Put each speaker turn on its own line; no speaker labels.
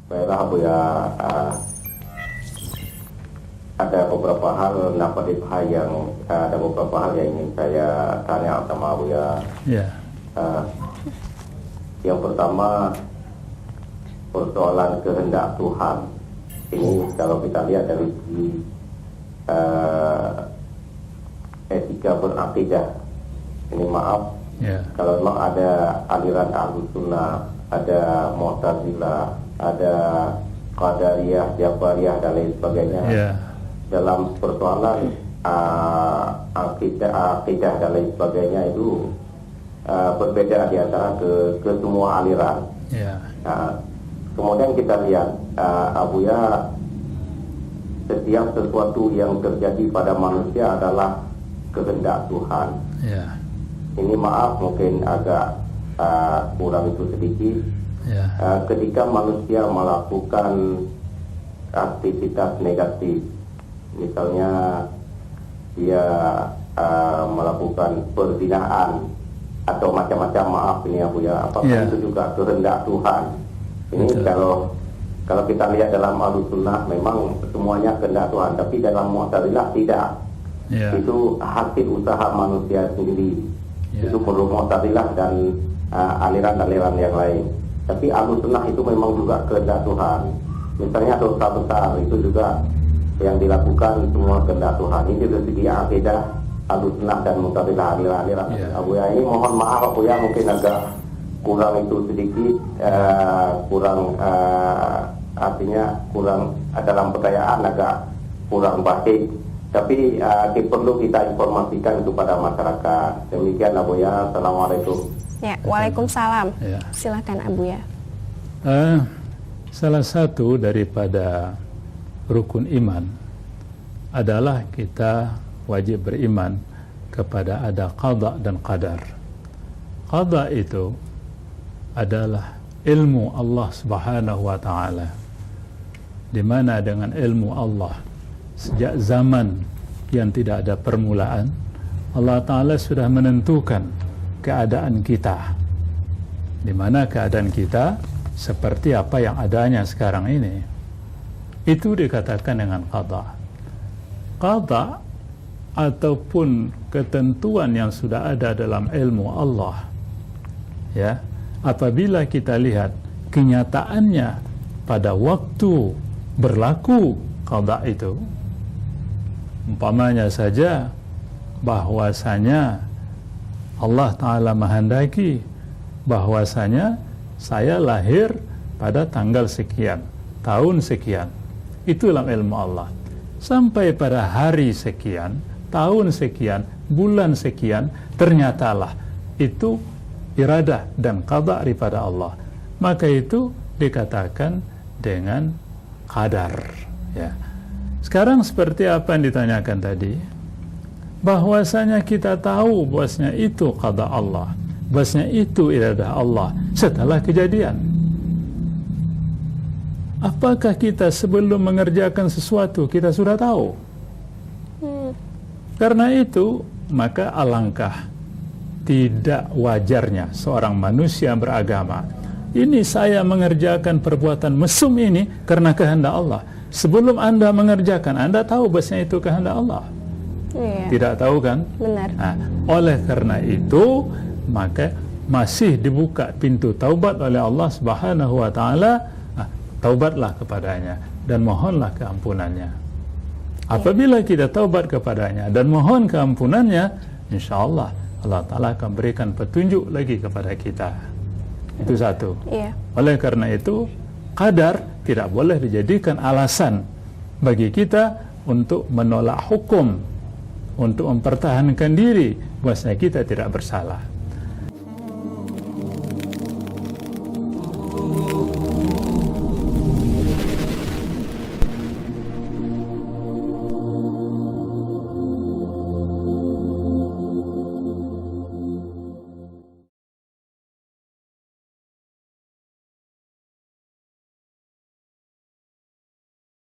Baiklah Bu ya, ada beberapa hal ada beberapa hal yang ingin saya tanya sama Bu ya.
Ya.
Yang pertama, persoalan kehendak Tuhan. Ini kalau kita lihat dari segi etika berakidah. Ini maaf, kalau memang ada aliran Ahlus Sunnah, ada Mu'tazilah, ada Qadariyah, Jabariyah dan lain sebagainya. Dalam persoalan akidah dan lain sebagainya itu berbeda di antara ke semua aliran. Kemudian kita lihat Abuya, setiap sesuatu yang terjadi pada manusia adalah kehendak Tuhan. Ini maaf mungkin agak kurang itu sedikit. Ketika manusia melakukan aktivitas negatif, misalnya dia melakukan perzinahan atau macam-macam, maaf ini Abu ya, apakah itu juga kehendak Tuhan? Ini kalau kita lihat dalam Ahlus Sunnah memang semuanya kehendak Tuhan, tapi dalam Mu'tazilah tidak. Itu hasil usaha manusia sendiri. Itu perlu Mu'tazilah dan aliran-aliran yang lain. Tapi Ahlus Sunnah itu memang juga kehendak Tuhan. Misalnya dosa besar itu juga yang dilakukan semua kehendak Tuhan. Ini dari segi akidah Ahlus Sunnah dan Mu'tazilah, aliran-aliran. Abu ya, ini mohon maaf Abu ya, mungkin agak kurang itu sedikit, artinya kurang dalam percayaan, agak kurang baik. Tapi perlu kita informasikan kepada masyarakat. Demikian Abu ya. Assalamualaikum.
Ya, waalaikumsalam. Silakan Abu ya.
Salah satu daripada rukun iman adalah kita wajib beriman kepada ada qada dan qadar. Qada itu adalah ilmu Allah Subhanahu wa taala, di mana dengan ilmu Allah sejak zaman yang tidak ada permulaan, Allah taala sudah menentukan keadaan kita, di mana keadaan kita seperti apa yang adanya sekarang ini. Itu dikatakan dengan qada. Qada ataupun ketentuan yang sudah ada dalam ilmu Allah, ya, apabila kita lihat kenyataannya pada waktu berlaku qada itu, umpamanya saja bahwasanya Allah Ta'ala menghendaki bahwasanya saya lahir pada tanggal sekian, tahun sekian, itu dalam ilmu Allah. Sampai pada hari sekian, tahun sekian, bulan sekian, ternyatalah itu iradah dan qada daripada Allah. Maka itu dikatakan dengan qadar. Ya. Sekarang seperti apa yang ditanyakan tadi, bahwasanya kita tahu bahwasanya itu qada Allah, bahwasanya itu iradah Allah setelah kejadian. Apakah kita sebelum mengerjakan sesuatu kita sudah tahu? Karena itu maka alangkah tidak wajarnya seorang manusia beragama, ini saya mengerjakan perbuatan mesum ini karena kehendak Allah. Sebelum Anda mengerjakan, Anda tahu bahwasanya itu kehendak Allah. Tidak tahu kan?
Benar.
Nah, oleh karena itu maka masih dibuka pintu taubat oleh Allah Subhanahu wa taala. Taubatlah kepadanya dan mohonlah keampunannya. Apabila kita taubat kepadanya dan mohon keampunannya, insyaallah Allah Ta'ala akan berikan petunjuk lagi kepada kita. Itu satu. Oleh karena itu, qadar tidak boleh dijadikan alasan bagi kita untuk menolak hukum, untuk mempertahankan diri bahwasanya kita tidak bersalah.